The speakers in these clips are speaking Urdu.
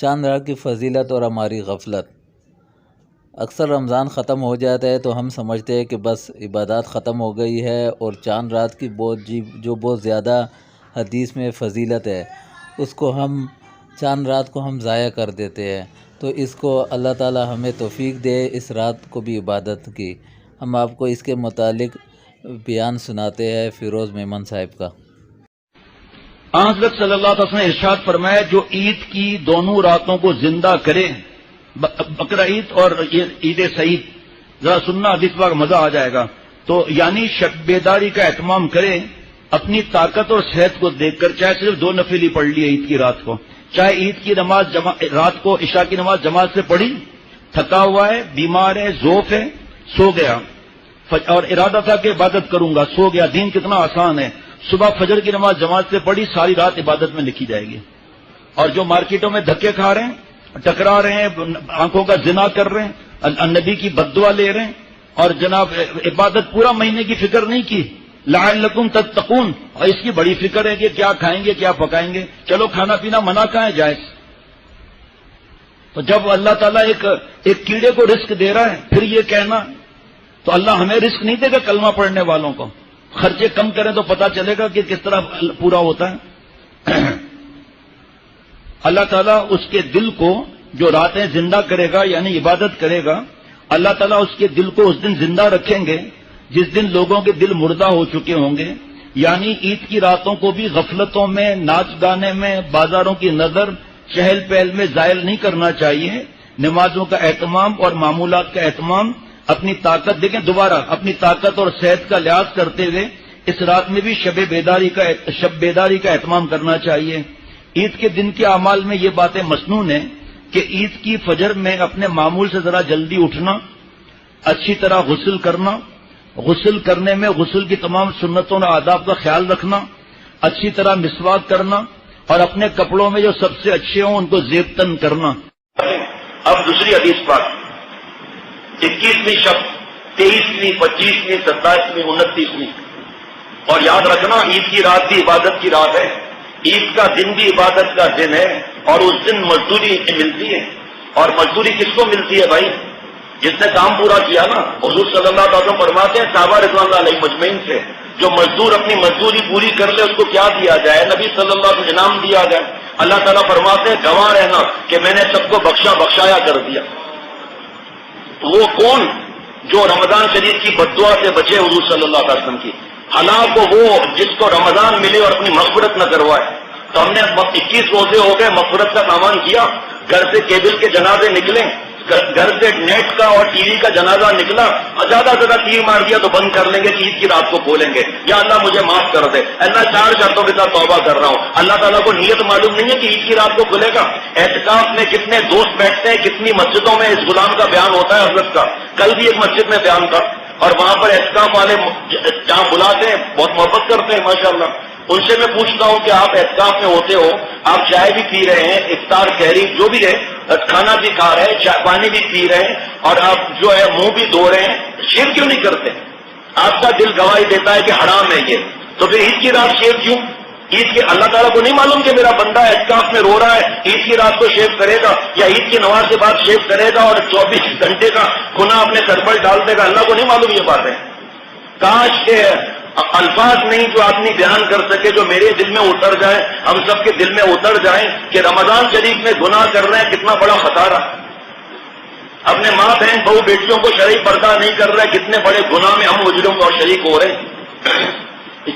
چاند رات کی فضیلت اور ہماری غفلت۔ اکثر رمضان ختم ہو جاتا ہے تو ہم سمجھتے ہیں کہ بس عبادات ختم ہو گئی ہے، اور چاند رات کی بہت زیادہ حدیث میں فضیلت ہے، اس کو ہم چاند رات کو ہم ضائع کر دیتے ہیں۔ تو اس کو اللہ تعالی ہمیں توفیق دے اس رات کو بھی عبادت کی۔ ہم آپ کو اس کے متعلق بیان سناتے ہیں فیروز میمن صاحب کا۔ حضرت صلی اللہ علیہ وسلم نے ارشاد فرمایا جو عید کی دونوں راتوں کو زندہ کرے، بقرہ عید اور عید سعید، ذرا سننا حدیث پاک مزہ آ جائے گا، تو یعنی شب بیداری کا اہتمام کرے اپنی طاقت اور صحت کو دیکھ کر، چاہے صرف 2 نفل ہی پڑھ لیے عید کی رات کو، چاہے عید کی نماز رات کو عشاء کی نماز جماعت سے پڑھی، تھکا ہوا ہے، بیمار ہے، ذوف ہے، سو گیا اور ارادہ تھا کہ عبادت کروں گا، سو گیا۔ دین کتنا آسان ہے، صبح فجر کی نماز جماعت سے پڑھی، ساری رات عبادت میں لکھی جائے گی۔ اور جو مارکیٹوں میں دھکے کھا رہے ہیں، ٹکرا رہے ہیں، آنکھوں کا زنا کر رہے ہیں، نبی کی بددعا لے رہے ہیں، اور جناب عبادت پورا مہینے کی فکر نہیں کی، لعلکم تتقون، اور اس کی بڑی فکر ہے کہ کیا کھائیں گے، کیا پکائیں گے۔ چلو کھانا پینا منع کہاں ہے، جائز۔ تو جب اللہ تعالیٰ ایک کیڑے کو رزق دے رہا ہے، پھر یہ کہنا، تو اللہ ہمیں رزق نہیں دے گا کلمہ پڑھنے والوں کو؟ خرچے کم کریں تو پتہ چلے گا کہ کس طرح پورا ہوتا ہے۔ اللہ تعالیٰ اس کے دل کو جو راتیں زندہ کرے گا، یعنی عبادت کرے گا، اللہ تعالیٰ اس کے دل کو اس دن زندہ رکھیں گے جس دن لوگوں کے دل مردہ ہو چکے ہوں گے۔ یعنی عید کی راتوں کو بھی غفلتوں میں، ناچ گانے میں، بازاروں کی نظر، چہل پہل میں ضائع نہیں کرنا چاہیے۔ نمازوں کا اہتمام اور معمولات کا اہتمام، اپنی طاقت دیکھیں، دوبارہ اپنی طاقت اور صحت کا لحاظ کرتے ہوئے اس رات میں بھی شب بیداری کا اہتمام کرنا چاہیے۔ عید کے دن کے اعمال میں یہ باتیں مسنون ہیں کہ عید کی فجر میں اپنے معمول سے ذرا جلدی اٹھنا، اچھی طرح غسل کرنا، غسل کرنے میں غسل کی تمام سنتوں اور آداب کا خیال رکھنا، اچھی طرح مسواک کرنا، اور اپنے کپڑوں میں جو سب سے اچھے ہوں ان کو زیب تن کرنا۔ اب دوسری حدیث پاک، 21ویں شب، 23ویں، 25ویں، 27ویں، 29ویں، اور یاد رکھنا عید کی رات بھی عبادت کی رات ہے، عید کا دن بھی عبادت کا دن ہے، اور اس دن مزدوری ملتی ہے۔ اور مزدوری کس کو ملتی ہے بھائی؟ جس نے کام پورا کیا نا۔ حضور صلی اللہ علیہ وسلم فرماتے ہیں صحابہ رضوان اللہ علیہ مجمعین سے، جو مزدور اپنی مزدوری پوری کر لے اس کو کیا دیا جائے؟ نبی صلی اللہ علیہ وسلم انعام دیا جائے۔ اللہ تعالیٰ فرماتے ہیں گواہ رہنا کہ میں نے سب کو بخشایا کر دیا۔ وہ کون؟ جو رمضان شریف کی بددعا سے بچے حضور صلی اللہ علیہ وسلم کی۔ ہلاک وہ جس کو رمضان ملے اور اپنی مغفرت نہ کروائے۔ تو ہم نے 21 روزے ہو گئے، مغفرت کا سامان کیا، گھر سے کیبل کے جنازے نکلے، گھر سے نیٹ کا اور ٹی وی کا جنازہ نکلا، زیادہ سے زیادہ تیر مار دیا تو بند کر لیں گے کہ عید کی رات کو کھولیں گے، یا اللہ مجھے معاف کر دے، اللہ 4 شرطوں کے ساتھ توبہ کر رہا ہوں۔ اللہ تعالیٰ کو نیت معلوم نہیں ہے کہ عید کی رات کو کھلے گا؟ اعتکاف میں کتنے دوست بیٹھتے ہیں، کتنی مسجدوں میں اس غلام کا بیان ہوتا ہے حضرت کا۔ کل بھی ایک مسجد میں بیان تھا، اور وہاں پر اعتکاف والے جہاں بلاتے ہیں بہت محبت کرتے ہیں ماشاءاللہ۔ ان سے میں پوچھتا ہوں کہ آپ اعتکاف میں ہوتے ہو، آپ چائے بھی پی رہے ہیں، افطار کہری جو بھی ہے، کھانا بھی کھا رہے ہیں، پانی بھی پی رہے ہیں، اور آپ جو ہے منہ بھی دھو رہے ہیں، شیر کیوں نہیں کرتے؟ آپ کا دل گواہی دیتا ہے کہ حرام ہے یہ، تو پھر عید کی رات شیر کیوں؟ عید کے اللہ تعالیٰ کو نہیں معلوم کہ میرا بندہ اعتکاف میں رو رہا ہے، عید کی رات کو شیو کرے گا یا عید کی نماز کے بعد شیو کرے گا اور 24 گھنٹے کا گناہ اپنے سر پر ڈال دے گا؟ اللہ کو نہیں معلوم یہ باتیں؟ کاش کے الفاظ نہیں جو آدمی بیان کر سکے، جو میرے دل میں اتر جائے، ہم سب کے دل میں اتر جائیں کہ رمضان شریف میں گناہ کر رہے ہیں، کتنا بڑا خطرہ، اپنے ماں بہن بہو بیٹیوں کو شرعی پردہ نہیں کر رہے، کتنے بڑے گناہ میں ہم مجرم اور شریک ہو رہے ہیں۔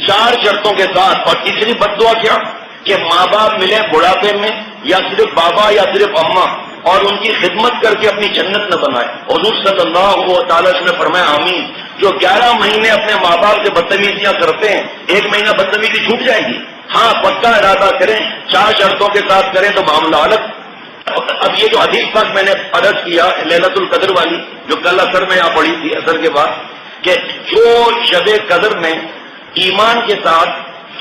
4 شرطوں کے ساتھ۔ اور تیسری بددعا کیا کہ ماں باپ ملے بڑھاپے میں، یا صرف بابا یا صرف اماں، اور ان کی خدمت کر کے اپنی جنت نہ بنائے۔ حضور صلی اللہ تعالی وسلم نے فرمایا آمین۔ جو 11 مہینے اپنے ماں باپ سے بدتمیزیاں کرتے ہیں، 1 مہینہ بدتمیزی چھوٹ جائے گی۔ ہاں پکا ارادہ کریں، 4 شرطوں کے ساتھ کریں تو معاملہ الگ۔ اب یہ جو حدیث پاک میں نے عرض کیا ليلۃ القدر والی، جو کل اثر میں یہاں پڑھی تھی اثر کے بعد، کہ جو شب قدر میں ایمان کے ساتھ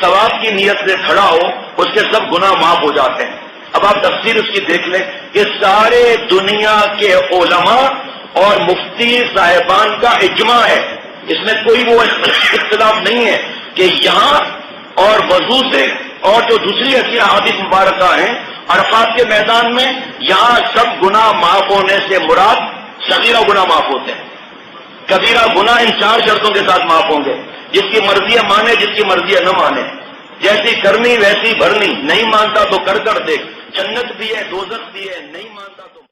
ثواب کی نیت سے کھڑا ہو، اس کے سب گناہ معاف ہو جاتے ہیں۔ اب آپ تفسیر اس کی دیکھ لیں کہ سارے دنیا کے علماء اور مفتی صاحبان کا اجماع ہے، اس میں کوئی وہ اختلاف نہیں ہے کہ یہاں اور وضو سے اور جو دوسری اچھی احادیث مبارکہ ہیں عرفات کے میدان میں یہاں سب گناہ معاف ہونے سے مراد صغیرہ گناہ معاف ہوتے ہیں، کبیرہ گناہ ان 4 شرطوں کے ساتھ معاف ہوں گے، جس کی مرضی ہے مانے، جس کی مرضی ہے نہ مانے، جیسی کرنی ویسی بھرنی، نہیں مانتا تو کر دیکھ، جنت بھی ہے دوزخ بھی ہے، نہیں مانتا تو